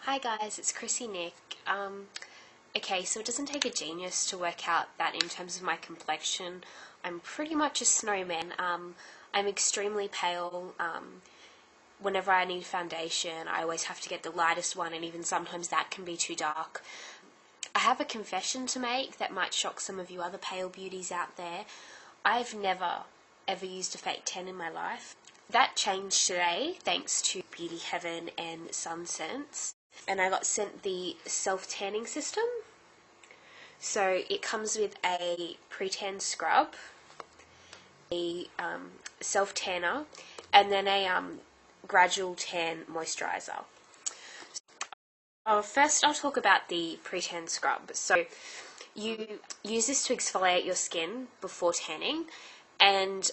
Hi guys, it's Chrissy Nick. Okay, so it doesn't take a genius to work out that in terms of my complexion, I'm pretty much a snowman. I'm extremely pale. Whenever I need foundation, I always have to get the lightest one, and even sometimes that can be too dark. I have a confession to make that might shock some of you other pale beauties out there. I've never ever used a fake tan in my life. That changed today thanks to Beauty Heaven and Sunsense. And I got sent the self-tanning system. So it comes with a pre-tan scrub, a self-tanner, and then a gradual tan moisturiser. First I'll talk about the pre-tan scrub. So you use this to exfoliate your skin before tanning, and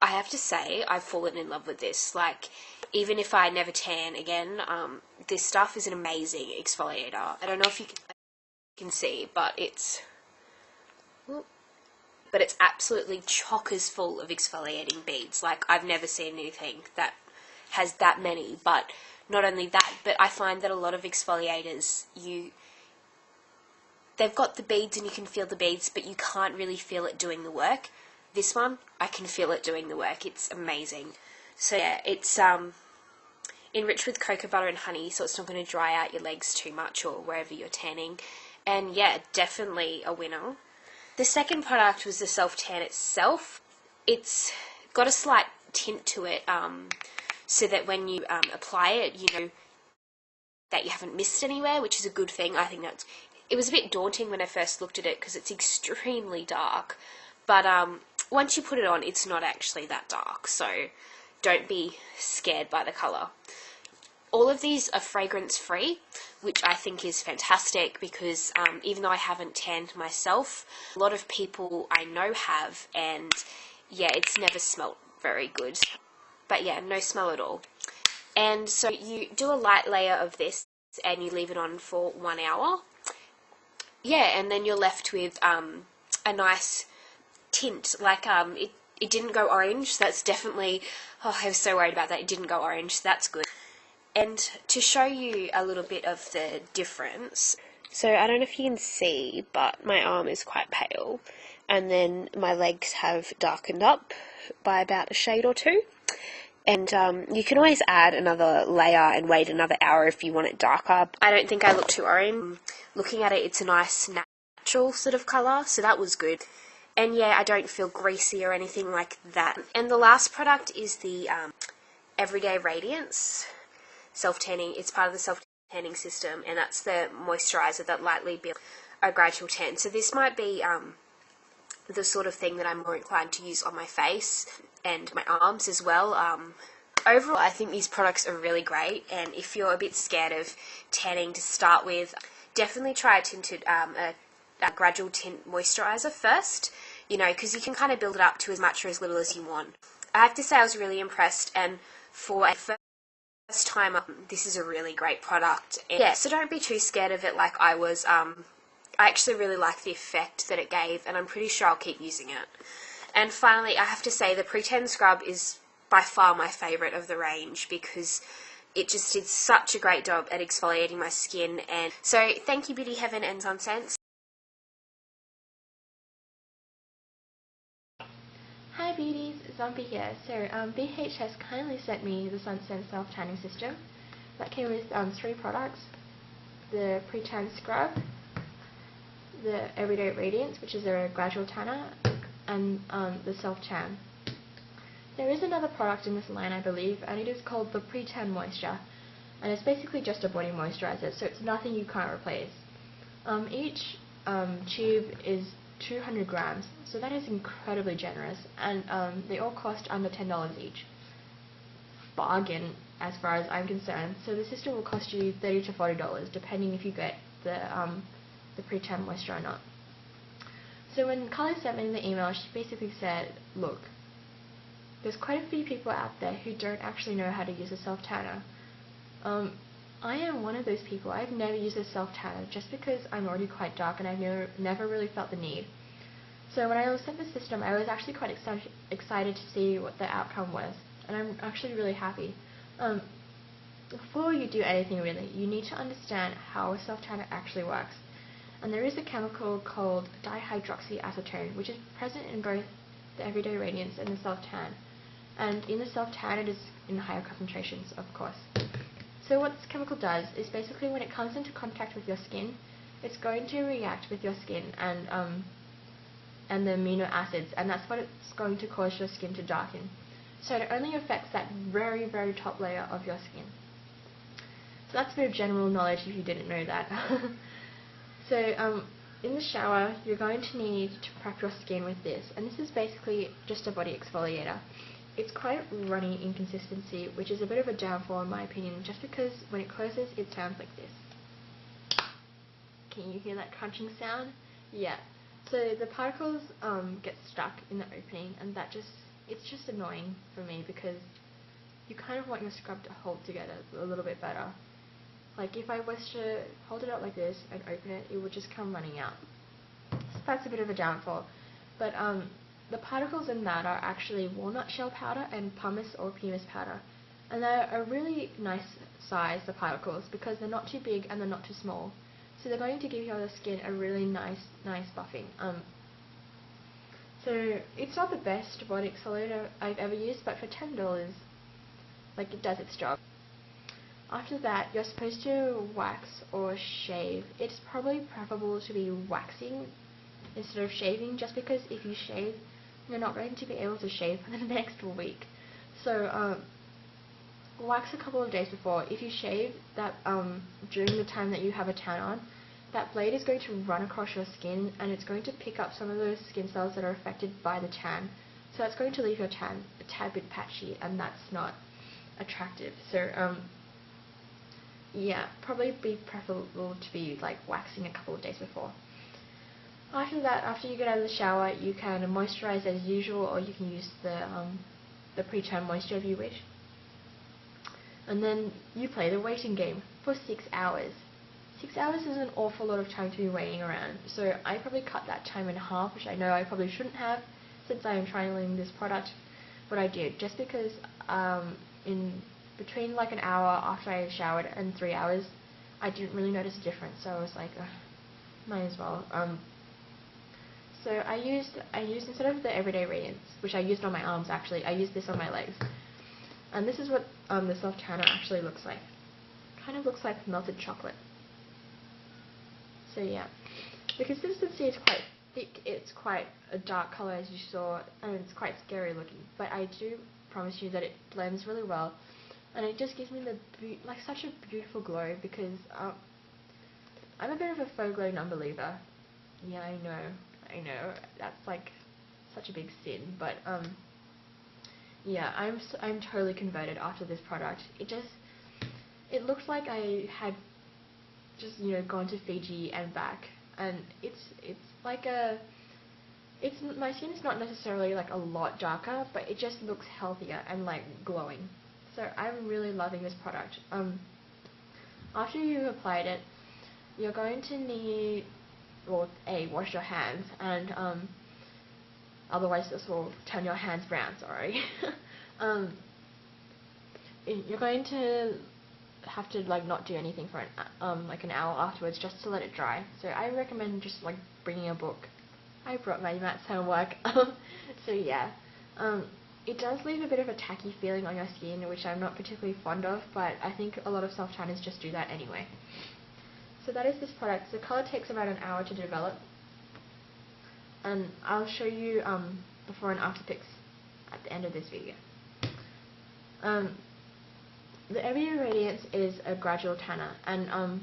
I have to say I've fallen in love with this. Like, even if I never tan again, this stuff is an amazing exfoliator. I don't know if you can see, but it's absolutely chockers full of exfoliating beads. Like, I've never seen anything that has that many. But not only that, but I find that a lot of exfoliators, they've got the beads and you can feel the beads, but you can't really feel it doing the work. This one, I can feel it doing the work. It's amazing. So yeah, it's enriched with cocoa butter and honey, so it's not going to dry out your legs too much or wherever you're tanning. And yeah, definitely a winner. The second product was the self-tan itself. It's got a slight tint to it, so that when you apply it, you know that you haven't missed anywhere, which is a good thing. I think it was a bit daunting when I first looked at it because it's extremely dark. But once you put it on, it's not actually that dark, so don't be scared by the colour. All of these are fragrance-free, which I think is fantastic because even though I haven't tanned myself, a lot of people I know have, and yeah, it's never smelt very good. But yeah, no smell at all. And so you do a light layer of this and you leave it on for 1 hour. Yeah, and then you're left with a nice tint. Like, it didn't go orange, so that's definitely, I was so worried about that. It didn't go orange, so that's good. And to show you a little bit of the difference, so I don't know if you can see, but my arm is quite pale, and then my legs have darkened up by about a shade or two. And you can always add another layer and wait another hour if you want it darker. I don't think I look too orange. Looking at it, it's a nice natural sort of colour, so that was good. And yeah, I don't feel greasy or anything like that. And the last product is the Everyday Radiance self-tanning. It's part of the self-tanning system, and that's the moisturiser that lightly builds a gradual tan. So this might be the sort of thing that I'm more inclined to use on my face and my arms as well. Overall, I think these products are really great, and if you're a bit scared of tanning to start with, definitely try a tinted, a gradual tint moisturiser first, you know, because you can kind of build it up to as much or as little as you want. I have to say I was really impressed, and for a first time, this is a really great product. And yeah, so don't be too scared of it like I was. I actually really like the effect that it gave, and I'm pretty sure I'll keep using it. And finally, I have to say the pre-tan scrub is by far my favourite of the range because it just did such a great job at exfoliating my skin. And so thank you, Beauty Heaven and Sunsense. Hi beauties, Zombie here. So BH has kindly sent me the Sunsense self-tanning system that came with 3 products: the pre-tan scrub, the Everyday Radiance, which is a gradual tanner, and the self-tan. There is another product in this line, I believe, and it is called the Pre-Tan Moisture, and it's basically just a body moisturizer, so it's nothing you can't replace. Each tube is 200 grams, so that is incredibly generous, and they all cost under $10 each. Bargain as far as I'm concerned. So the system will cost you $30 to $40 depending if you get the pre-tan moisture or not. So when Carly sent me the email, she basically said, look, there's quite a few people out there who don't actually know how to use a self-tanner. I am one of those people. I've never used a self-tanner just because I'm already quite dark and I've never really felt the need. So when I was sent the system, I was actually quite excited to see what the outcome was, and I'm actually really happy. before you do anything really, you need to understand how a self-tanner actually works. And there is a chemical called dihydroxyacetone, which is present in both the Everyday Radiance and the self-tan. And in the self-tan, it is in higher concentrations, of course. So what this chemical does is basically when it comes into contact with your skin, it's going to react with your skin and the amino acids, and that's what it's going to cause your skin to darken. So it only affects that very, very top layer of your skin. So that's a bit of general knowledge if you didn't know that. So in the shower, you're going to need to prep your skin with this, and this is basically just a body exfoliator. It's quite runny in consistency, which is a bit of a downfall in my opinion, just because when it closes, it sounds like this. Can you hear that crunching sound? Yeah. So the particles get stuck in the opening, and it's just annoying for me because you kind of want your scrub to hold together a little bit better. Like if I was to hold it up like this and open it, it would just come running out. So that's a bit of a downfall. But the particles in that are actually walnut shell powder and pumice or pumice powder. And they're a really nice size, the particles, because they're not too big and they're not too small. So they're going to give your skin a really nice buffing. So it's not the best body exfoliator I've ever used, but for $10, like, it does its job. After that, you're supposed to wax or shave. It's probably preferable to be waxing instead of shaving, just because if you shave, you're not going to be able to shave for the next week. So wax a couple of days before. If you shave that during the time that you have a tan on, that blade is going to run across your skin and it's going to pick up some of those skin cells that are affected by the tan. So that's going to leave your tan a tad bit patchy, and that's not attractive. So yeah, probably be preferable to be like waxing a couple of days before. After that, after you get out of the shower, you can moisturize as usual, or you can use the pre-tan moisture if you wish. And then you play the waiting game for 6 hours. 6 hours is an awful lot of time to be waiting around, so I probably cut that time in half, which I know I probably shouldn't have since I am trialing this product, but I did, just because in between like an hour after I showered and 3 hours, I didn't really notice a difference, so I was like, might as well. So I used instead of the Everyday Radiance, which I used on my arms actually, I used this on my legs. And this is what the self tanner actually looks like. Kind of looks like melted chocolate. So yeah, the consistency is quite thick. It's quite a dark color as you saw, and it's quite scary looking. But I do promise you that it blends really well, and it just gives me like such a beautiful glow, because I'm a bit of a faux glow non-believer. Yeah, I know, that's like such a big sin, but yeah, I'm totally converted after this product. It looks like I had just gone to Fiji and back, and it's like my skin is not necessarily like a lot darker, but it just looks healthier and like glowing. So I'm really loving this product. After you've applied it, you're going to need, well, wash your hands, and otherwise this will turn your hands brown, sorry. You're going to have to like not do anything for like an hour afterwards, just to let it dry. So I recommend just like bringing a book. I brought my mats homework. So yeah, it does leave a bit of a tacky feeling on your skin, which I'm not particularly fond of, but I think a lot of self tanners just do that anyway. So that is this product. The color takes about an hour to develop, and I'll show you before and after pics at the end of this video. The Everyday Radiance is a gradual tanner, and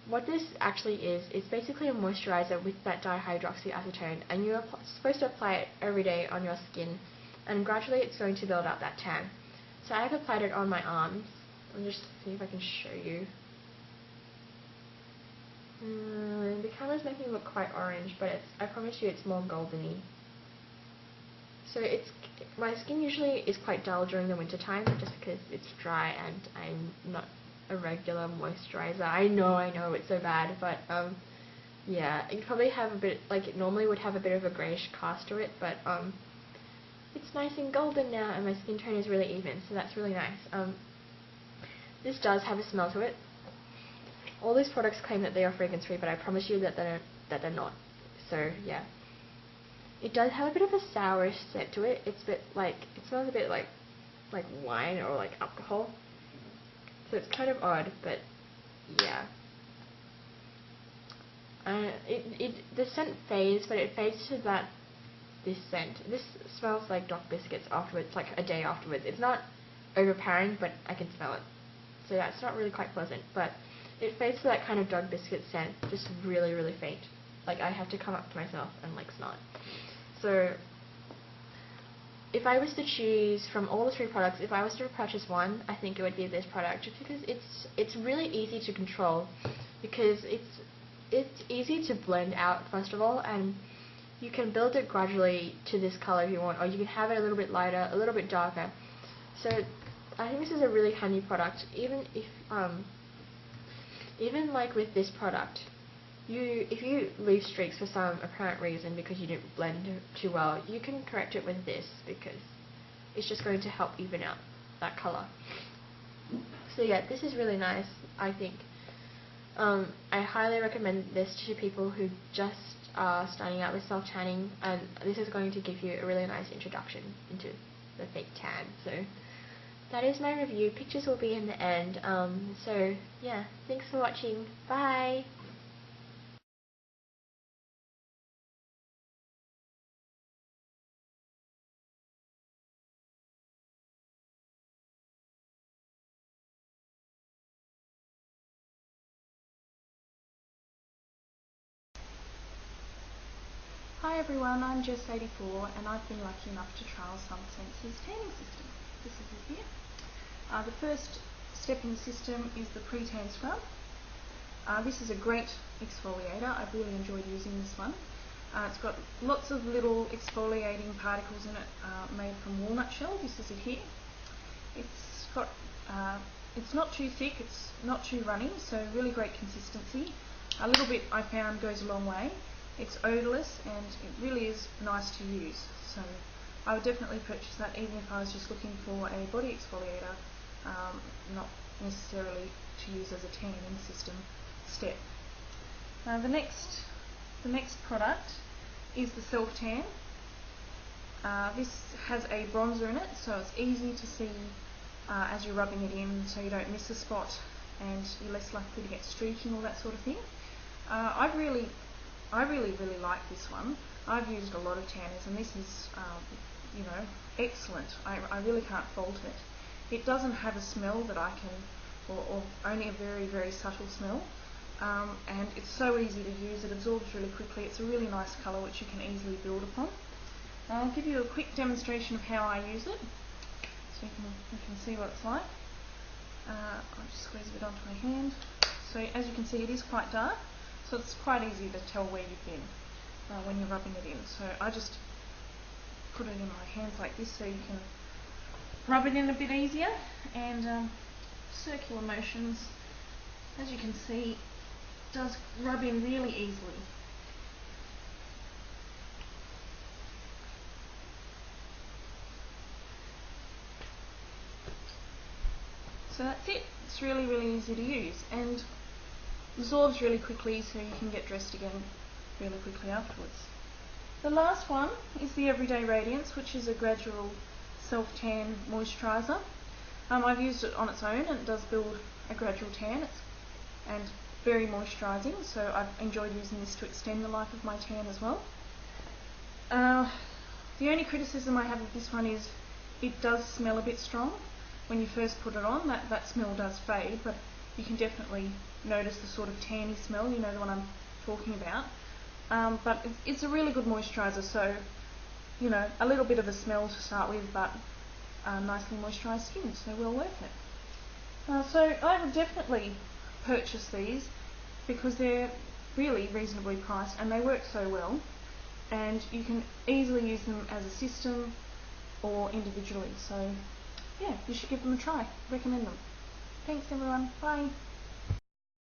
what this actually is, it's basically a moisturizer with that dihydroxyacetone, and you're supposed to apply it every day on your skin, and gradually it's going to build up that tan. So I've applied it on my arms. I'll just see if I can show you. The camera's making it look quite orange, but I promise you it's more goldeny. So my skin usually is quite dull during the winter time, just because it's dry and I'm not a regular moisturizer. I know it's so bad, but yeah, you probably have a bit, like it normally would have a bit of a greyish cast to it, but it's nice and golden now, and my skin tone is really even, so that's really nice. This does have a smell to it. All these products claim that they are fragrance free, but I promise you that they're not. So yeah, it does have a bit of a sourish scent to it. It smells a bit like wine or like alcohol. So it's kind of odd, but yeah. The scent fades, but it fades to this scent. This smells like dog biscuits afterwards, like a day afterwards. It's not overpowering, but I can smell it. So yeah, it's not really quite pleasant, but it fades to that kind of dog biscuit scent, just really, really faint. Like I have to come up to myself and like smell it. So if I was to choose from all the 3 products, if I was to purchase one, I think it would be this product, just because it's really easy to control, because it's easy to blend out first of all, and you can build it gradually to this color if you want, or you can have it a little bit lighter, a little bit darker. So I think this is a really handy product. Even if even like with this product, if you leave streaks for some apparent reason because you didn't blend too well, you can correct it with this, because it's just going to help even out that color. So yeah, this is really nice, I think. I highly recommend this to people who just are starting out with self-tanning, and this is going to give you a really nice introduction into the fake tan. So that is my review. Pictures will be in the end. So yeah, thanks for watching. Bye! Hi everyone, I'm Jess84 and I've been lucky enough to trial Sunsense's tanning system. This is it here. The first step in the system is the pre-tan scrub. This is a great exfoliator. I've really enjoyed using this one. It's got lots of little exfoliating particles in it made from walnut shell. This is it here. It's not too thick, it's not too runny, so really great consistency. A little bit I found goes a long way. It's odourless and it really is nice to use, so I would definitely purchase that even if I was just looking for a body exfoliator, not necessarily to use as a tanning system step. The next product is the Self Tan. This has a bronzer in it, so it's easy to see as you're rubbing it in, so you don't miss a spot and you're less likely to get streaking or that sort of thing. I really like this one. I've used a lot of tanners and this is, excellent. I really can't fault it. It doesn't have a smell that I can, or only a very, very subtle smell. And it's so easy to use. It absorbs really quickly. It's a really nice colour which you can easily build upon. I'll give you a quick demonstration of how I use it, so you can see what it's like. I'll just squeeze a bit onto my hand. So as you can see, it is quite dark. So it's quite easy to tell where you've been when you're rubbing it in. So I just put it in my hands like this so you can rub it in a bit easier, and circular motions, as you can see, does rub in really easily. So that's it. It's really, really easy to use and absorbs really quickly, so you can get dressed again really quickly afterwards. The last one is the Everyday Radiance, which is a gradual self-tan moisturiser. I've used it on its own and it does build a gradual tan and very moisturising, so I've enjoyed using this to extend the life of my tan as well. The only criticism I have of this one is it does smell a bit strong. When you first put it on, that smell does fade, but you can definitely notice the sort of tanny smell, you know the one I'm talking about. But it's a really good moisturiser, so a little bit of a smell to start with, but nicely moisturised skin, so well worth it. So I would definitely purchase these because they're really reasonably priced and they work so well, and you can easily use them as a system or individually. So yeah, you should give them a try. Recommend them. Thanks everyone. Bye.